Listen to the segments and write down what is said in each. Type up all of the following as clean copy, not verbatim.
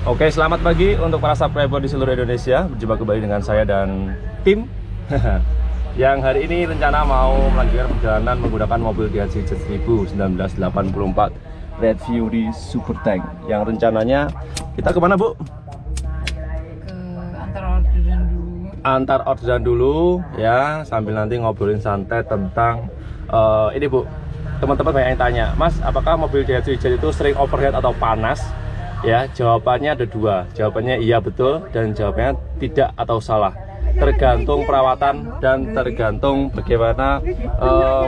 Oke, selamat pagi untuk para subscriber di seluruh Indonesia. Berjumpa kembali dengan saya dan tim yang hari ini rencana mau melanjutkan perjalanan menggunakan mobil Daihatsu Jet 1000 1984 Red Fury Super Tank. Yang rencananya kita kemana, Bu? Ke antar orderan dulu ya, sambil nanti ngobrolin santai tentang ini, Bu. Teman-teman banyak yang tanya, Mas, apakah mobil Daihatsu Jet itu sering overheat atau panas? Ya, jawabannya ada dua. Jawabannya iya betul dan jawabannya tidak atau salah. Tergantung perawatan dan tergantung bagaimana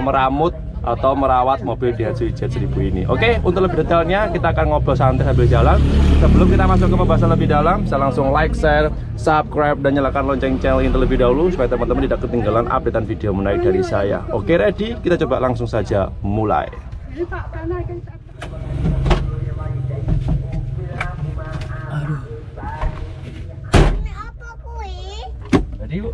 meramut atau merawat mobil Daihatsu Jet 1000 ini. Oke, untuk lebih detailnya kita akan ngobrol santai sambil jalan. Sebelum kita masuk ke pembahasan lebih dalam, bisa langsung like, share, subscribe dan nyalakan lonceng channel ini terlebih dahulu supaya teman-teman tidak ketinggalan updatean video menarik dari saya. Oke, ready? Kita coba langsung saja mulai. Jadi, Bu.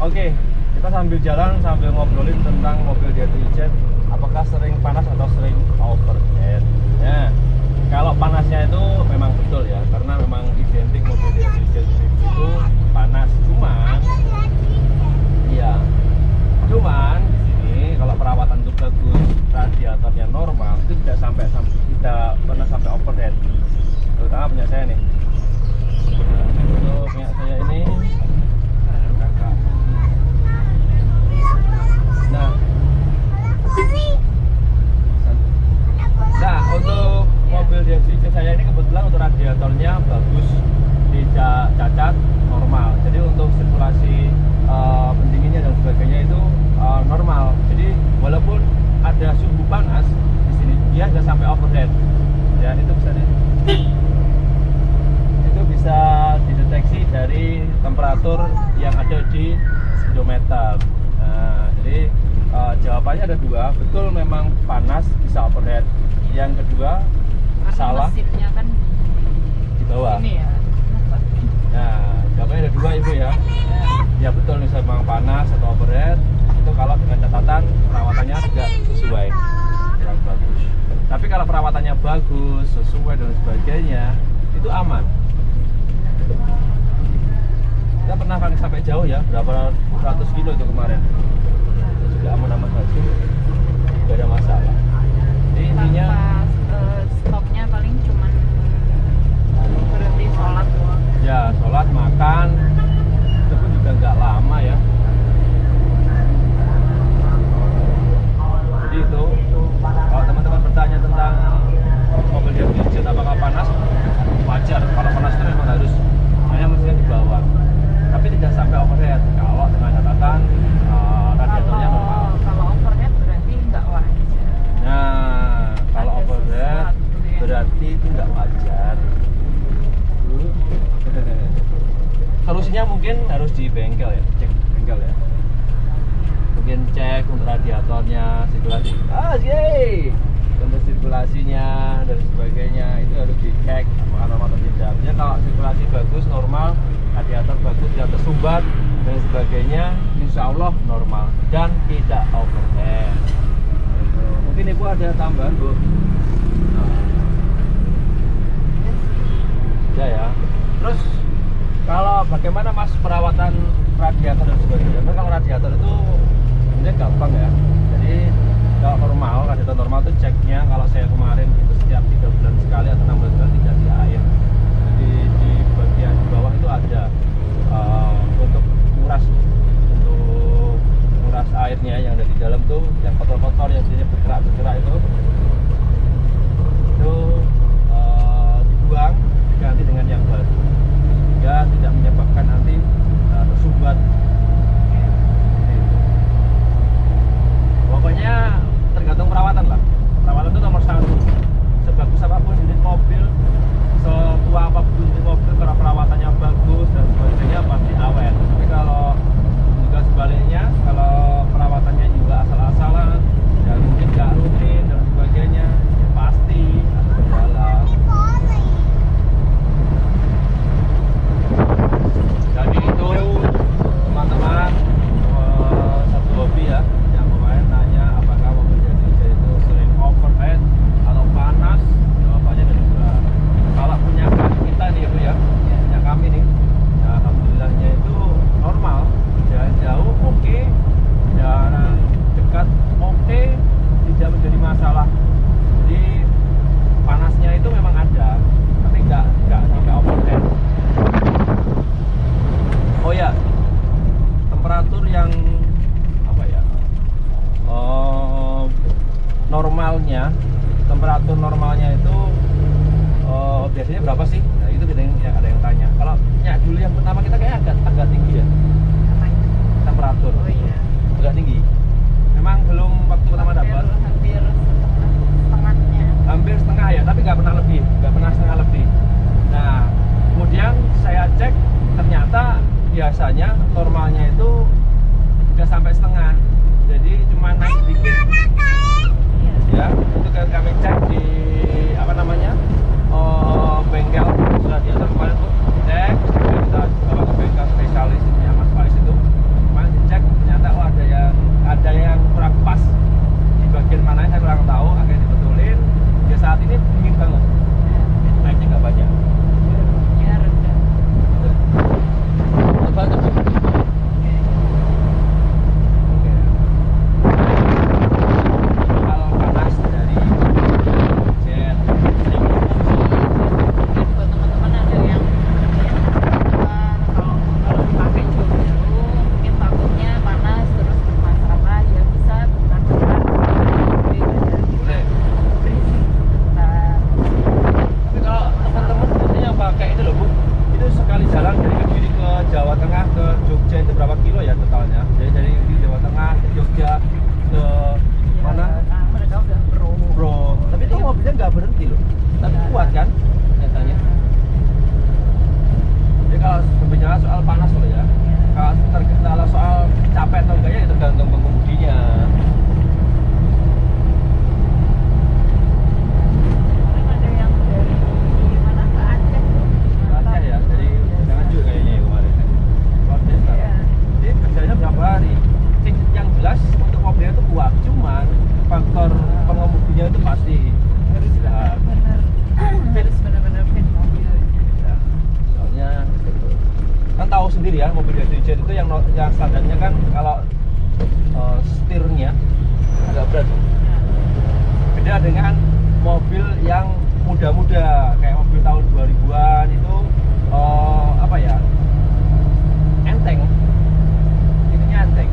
Oke, kita sambil jalan sambil ngobrolin tentang mobil Daihatsu Jet. Apakah sering panas atau sering overheat? Ya, kalau panasnya itu memang betul ya, karena memang identik mobil Daihatsu Jet 1000 itu panas. Cuman di sini kalau perawatan itu bagus, radiatornya normal, itu tidak pernah sampai overheat. Terutama punya saya nih. Untuk punya saya ini. Nah, untuk mobil Daihatsu Jet saya ini kebetulan untuk radiatornya bagus, tidak cacat, normal. Jadi untuk sirkulasi pendinginnya dan sebagainya itu normal. Jadi walaupun ada suhu panas di sini, dia nggak sampai overheat. Ya, itu bisa dideteksi dari temperatur yang ada di speedometer. Nah, jadi jawabannya ada dua, betul memang panas bisa overheat. Yang kedua salah, mesinnya kan di bawah. Ini ya. Nah, jawabannya ada dua, Ibu ya. Ya betul, misalnya memang panas atau overheat itu kalau dengan catatan perawatannya tidak sesuai, kurang bagus. Tapi kalau perawatannya bagus, sesuai dan sebagainya, itu aman. Kita pernah sampai jauh ya, berapa ratus kilo itu kemarin. Juga aman-aman saja, tidak ada masalah. Jadi intinya stopnya paling cuman berhenti sholat doang. Ya, sholat, makan, itu pun juga nggak lama ya. Jadi itu, kalau teman-teman bertanya tentang mobil Daihatsu Jet apakah panas, wajar. Kalau panas itu memang harus hanya mesinnya di bawah, tapi tidak sampai overheat. Kalau dengan catatan radiatornya normal. Kalau overheat berarti nggak wajar. Nah, kalau Ada overheat sesuatu ya. berarti itu nggak wajar. Solusinya mungkin harus di bengkel ya, cek bengkel ya. Mungkin cek untuk radiatornya, sirkulasi. Untuk sirkulasinya dan sebagainya itu harus dicek apakah normal atau tidak. Ya, kalau sirkulasi bagus, normal, radiator bagus, tidak tersumbat dan sebagainya, insya Allah normal dan tidak overheat. Mungkin Ibu ada tambahan, Bu? Ya. Terus kalau bagaimana Mas perawatan radiator dan sebagainya? Karena kalau radiator itu sebenarnya gampang ya. Jadi kalau normal, radiator normal itu ceknya kalau saya kemarin itu setiap 3 bulan sekali atau 6 bulan sekali diganti air. Jadi di bagian bawah itu ada pertama kita kayaknya agak tinggi ya Apanya? temperatur. Oh iya. Agak tinggi. Memang belum waktu pertama dapat. Hampir setengahnya. Hampir setengah ya, tapi nggak pernah lebih, nggak pernah setengah lebih. Nah, kemudian saya cek ternyata biasanya normalnya itu udah sampai setengah, jadi cuma naik sedikit. Iya. Ya, itu kan kami cek di apa namanya bengkel sudah diatur kemarin tuh cek, kita bawa ke bengkel spesialis ini Mas Faris itu, kemarin dicek ternyata ada yang kurang pas di bagian mana saya kurang tahu, akhirnya dibetulin. Ya saat ini dingin banget, naiknya nggak banyak. Ya rendah. Tebal tebal. Kalau panas dari jet, Mungkin buat teman-teman ada yang kalau dipakai jauh mungkin takutnya panas terus bermasalah ya bisa bukan boleh. berisik sebentar. Tapi kalau teman-teman biasanya yang pakai itu loh Bu, itu sekali jalan dari Kediri ke Jawa Tengah ke Jogja itu berapa kilo ya totalnya? Jadi dari Jawa Tengah ke Jogja ke mana? Nah, mereka udah pro. Bro, tapi itu mobilnya nggak berhenti loh, tapi kuat kan nyatanya. Jadi kalau berbicara soal panas loh ya, kalau soal capek atau enggaknya ya tergantung pengemudinya. Kemarin ada yang dari mana ke Aceh tuh. Aceh ya, dari Nganjuk kayaknya ya kemarin. Luar biasa. Iya. Jadi kerjanya berapa hari? Yang jelas untuk mobilnya itu kuat, cuman faktor pengemudinya itu pasti harus istirahat. Bener. Harus benar-benar fit mobilnya. Ya, soalnya kan tahu sendiri ya, mobil dari jet itu yang standarnya kan kalau setirnya agak berat. Beda dengan mobil yang muda-muda kayak mobil tahun 2000-an itu apa ya, enteng, ininya enteng.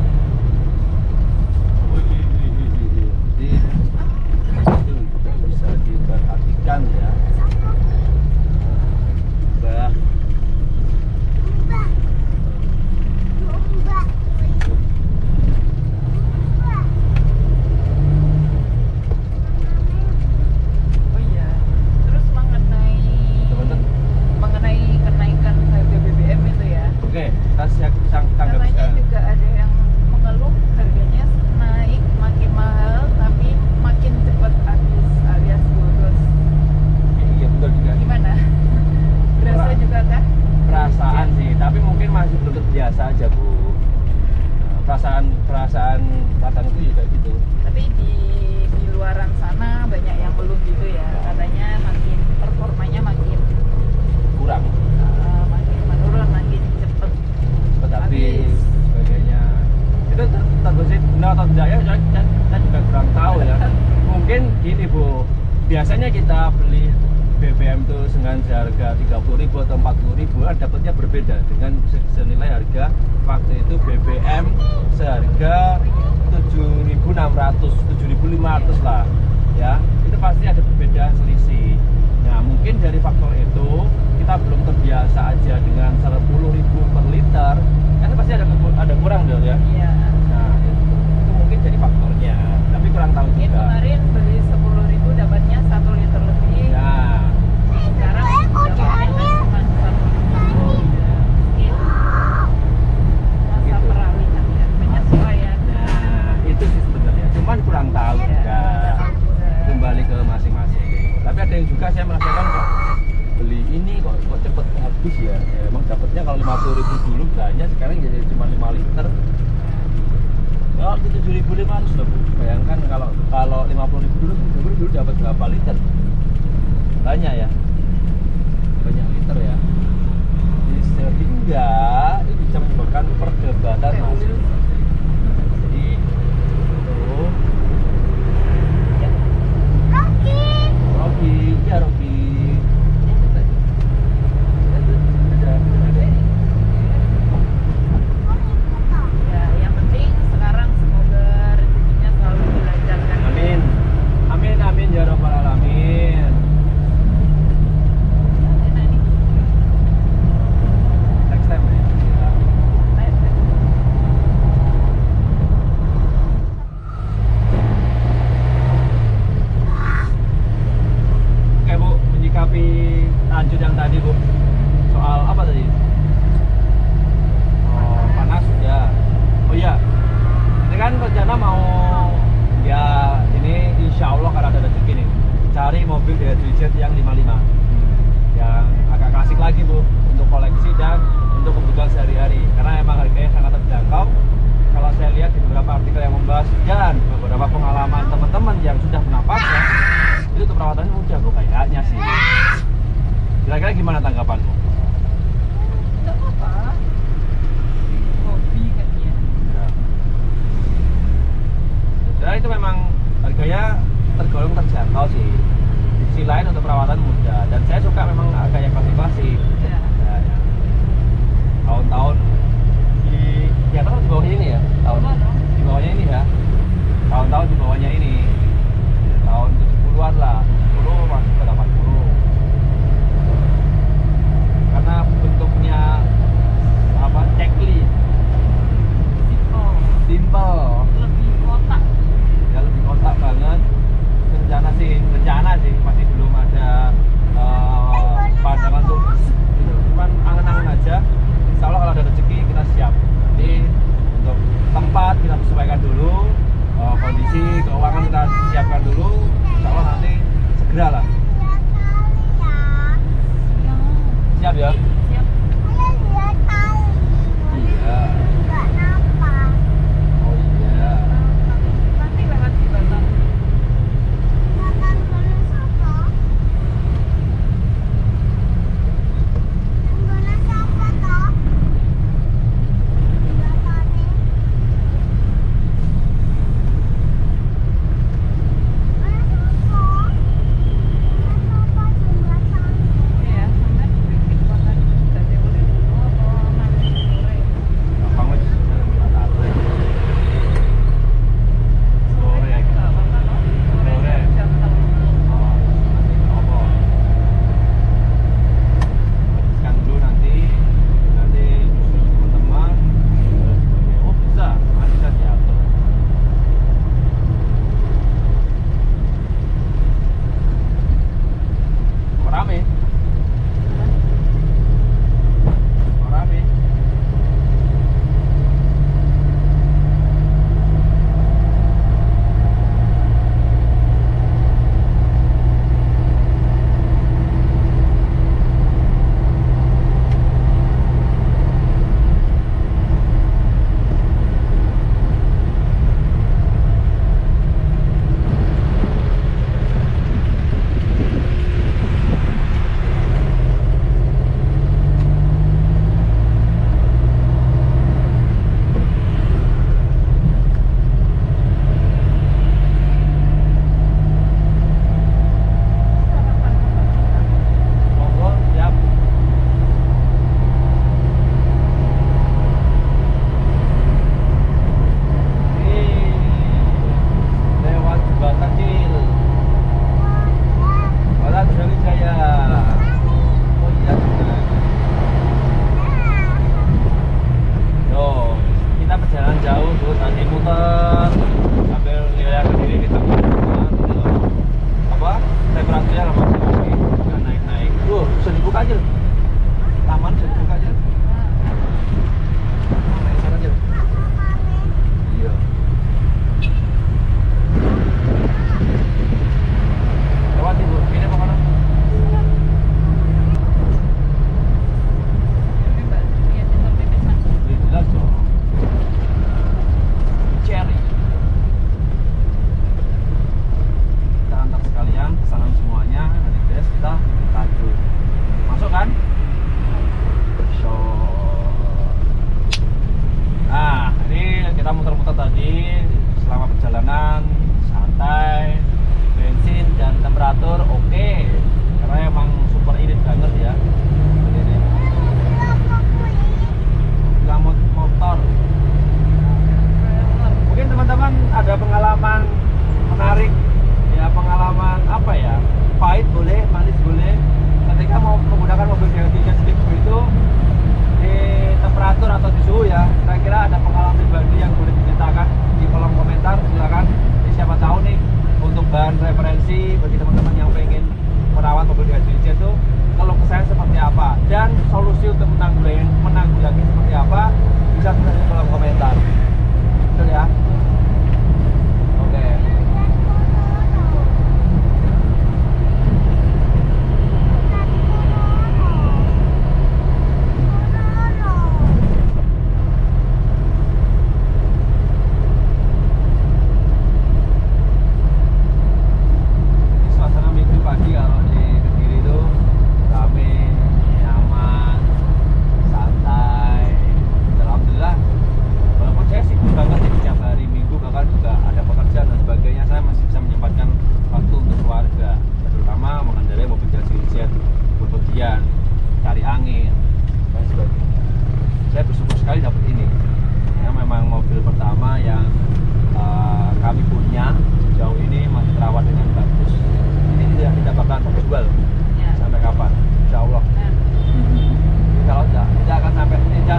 Jadi itu juga bisa diperhatikan ya. Bah. Oh iya. Terus mengenai kenaikan harga BBM itu ya. Oke, kita tanggap Katanya sekarang. juga ada yang mengeluh harganya naik makin mahal tapi makin cepat habis alias boros. Iya betul juga. Gimana? Berasa juga kah? Perasaan sih, tapi mungkin masih belum terbiasa aja Bu. Perasaan itu juga gitu. Tapi di luaran sana banyak yang belum gitu ya. Katanya makin performanya makin Kurang. makin menurun, makin cepet Tetapi sebagainya itu tergosip benar atau tidak ya, saya juga kurang tahu ya. Mungkin gini Bu, biasanya kita beli BBM itu dengan seharga 30.000 atau 40.000 kan dapatnya berbeda dengan senilai harga waktu itu BBM seharga 7.600, 7.500 lah ya, itu pasti ada perbedaan selisih. Nah mungkin dari faktor itu kita belum terbiasa aja dengan 10.000 per liter, kan pasti ada kurang dong ya. Iya. Nah itu mungkin jadi faktornya, tapi kurang tahu Mungkin juga. kemarin beli 10.000 dapatnya 1 liter lebih. Nah Sekarang dapatnya kan cuma 1 liter. Mungkin masa Gitu. peralihan ya, penyesuaian. Nah, itu sih sebenarnya, cuman kurang tahu Ya, juga. Kembali ke masing-masing. Tapi ada yang juga saya merasakan kok beli ini kok cepet habis ya. Ya emang dapatnya kalau 50.000 dulu banyak, sekarang jadi cuma 5 liter. Kalau itu 7.500 loh Bu. Bayangkan kalau 50.000 dulu dapat berapa liter? Banyak ya. Banyak liter ya. Jadi sehingga itu bisa menyebabkan perdebatan Kayak masih. mobil. Jadi itu Robi, ya Robi. Ya, yang penting sekarang semoga rezekinya selalu dilancarkan. Amin, amin, amin ya robbal alamin. Enak nih. Next time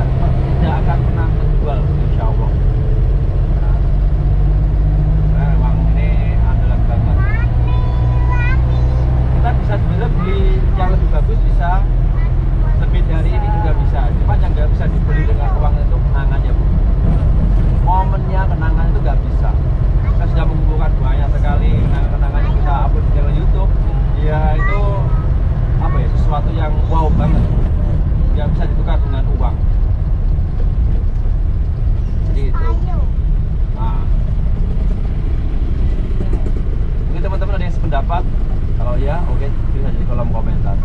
tidak akan pernah terjual, insya Allah. Nah, memang ini andalan banget. Kita bisa sebenarnya beli yang lebih bagus, bisa lebih dari ini juga bisa. Cuma yang nggak bisa dibeli dengan uang itu kenangannya, Bu. Momennya kenangan itu nggak bisa. Kita sudah mengumpulkan banyak sekali kenangan-kenangan yang kita upload di channel YouTube. Ya itu apa ya, sesuatu yang wow banget, nggak bisa ditukar dengan uang. Jadi itu. Nah, mungkin teman-teman ada yang sependapat. Kalau ya, oke, bisa di kolom komentar.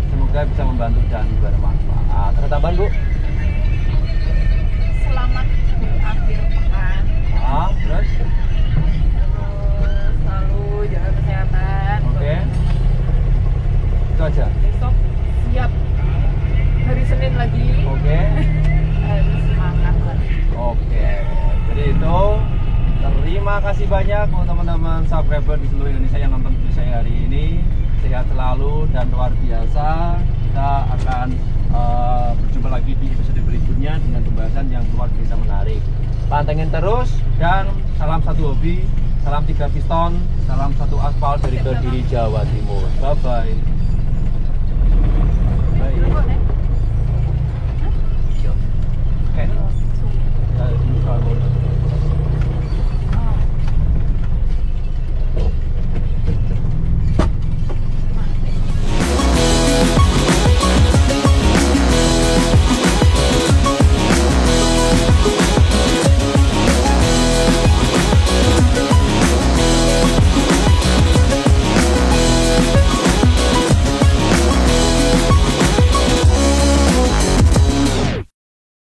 Semoga bisa membantu dan bermanfaat. Ada tambahan, Bu? Selamat akhir pekan. Terus Selalu jaga kesehatan. Oke. Itu aja. Besok siap hari Senin lagi. Oke. Harus semangat lagi. Oke. Jadi itu, terima kasih banyak untuk teman-teman subscriber di seluruh Indonesia yang nonton video saya hari ini. Sehat selalu dan luar biasa. Kita akan berjumpa lagi di episode berikutnya dengan pembahasan yang luar biasa menarik. Pantengin terus dan salam satu hobi, salam 3 piston, salam satu aspal dari Kediri, Jawa Timur. Bye bye.